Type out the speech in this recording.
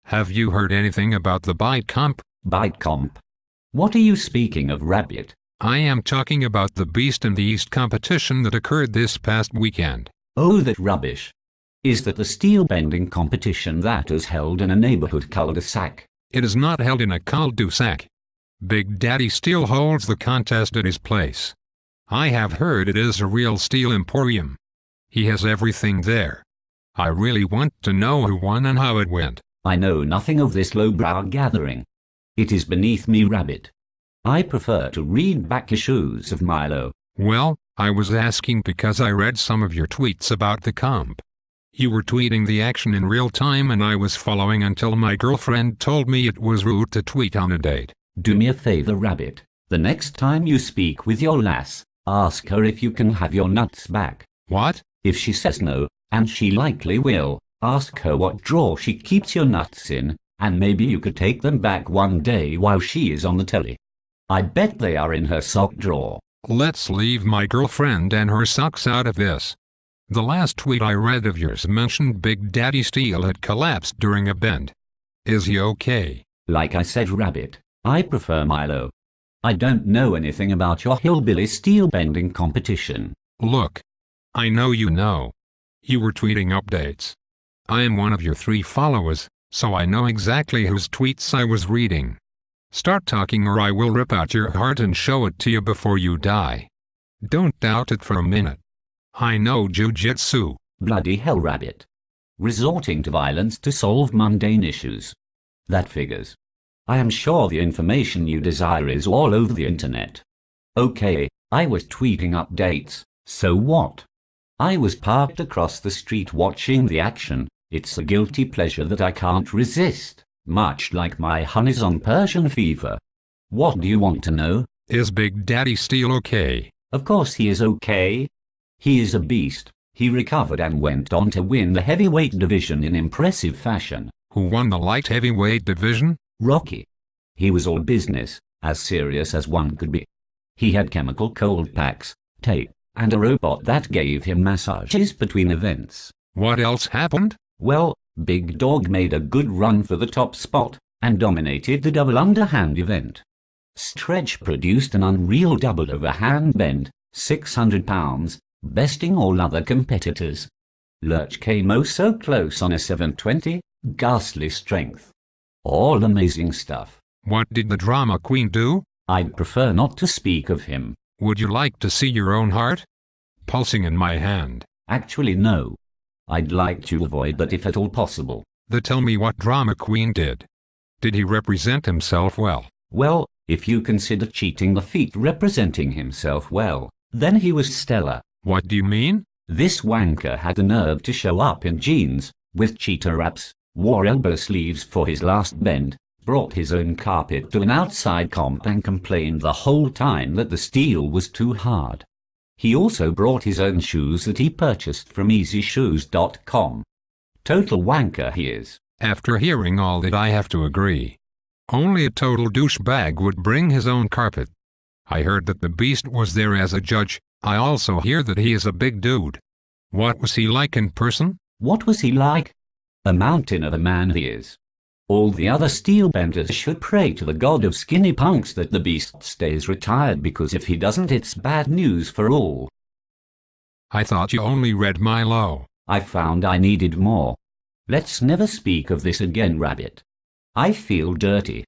Have you heard anything about the Bite Comp? Bite Comp? What are you speaking of, Rabbit? I am talking about the Beast in the East competition that occurred this past weekend. Oh, that rubbish. Is that the steel bending competition that is held in a neighborhood cul-de-sac? It is not held in a cul-de-sac. Big Daddy Steel holds the contest at his place. I have heard it is a real steel emporium. He has everything there. I really want to know who won and how it went. I know nothing of this lowbrow gathering. It is beneath me, Rabbit. I prefer to read back issues of Milo. Well, I was asking because I read some of your tweets about the comp. You were tweeting the action in real time and I was following until my girlfriend told me it was rude to tweet on a date. Do me a favor, Rabbit. The next time you speak with your lass, ask her if you can have your nuts back. What? If she says no, and she likely will, ask her what drawer she keeps your nuts in, and maybe you could take them back one day while she is on the telly. I bet they are in her sock drawer. Let's leave my girlfriend and her socks out of this. The last tweet I read of yours mentioned Big Daddy Steel had collapsed during a bend. Is he okay? Like I said, Rabbit, I prefer Milo. I don't know anything about your hillbilly steel bending competition. Look. I know you know. You were tweeting updates. I am one of your 3 followers, so I know exactly whose tweets I was reading. Start talking or I will rip out your heart and show it to you before you die. Don't doubt it for a minute. I know jujitsu. Bloody hell, Rabbit. Resorting to violence to solve mundane issues. That figures. I am sure the information you desire is all over the internet. Okay, I was tweeting updates, so what? I was parked across the street watching the action. It's a guilty pleasure that I can't resist, much like my honeys on Persian fever. What do you want to know? Is Big Daddy Steel okay? Of course he is okay. He is a beast. He recovered and went on to win the heavyweight division in impressive fashion. Who won the light heavyweight division? Rocky. He was all business, as serious as one could be. He had chemical cold packs, tape, and a robot that gave him massages between events. What else happened? Well, Big Dog made a good run for the top spot, and dominated the double underhand event. Stretch produced an unreal double overhand bend, 600 pounds, besting all other competitors. Lurch came oh so close on a 720, ghastly strength. All amazing stuff. What did the drama queen do? I'd prefer not to speak of him. Would you like to see your own heart pulsing in my hand? Actually, no. I'd like to avoid that if at all possible. Then tell me what drama queen did. Did he represent himself well? Well, if you consider cheating the feat representing himself well, then he was stellar. What do you mean? This wanker had the nerve to show up in jeans, with cheetah wraps, wore elbow sleeves for his last bend, brought his own carpet to an outside comp and complained the whole time that the steel was too hard. He also brought his own shoes that he purchased from EasyShoes.com. Total wanker he is. After hearing all that, I have to agree. Only a total douchebag would bring his own carpet. I heard that the Beast was there as a judge. I also hear that he is a big dude. What was he like in person? What was he like? A mountain of a man he is. All the other steelbenders should pray to the god of skinny punks that the Beast stays retired, because if he doesn't, it's bad news for all. I thought you only read Milo. I found I needed more. Let's never speak of this again, Rabbit. I feel dirty.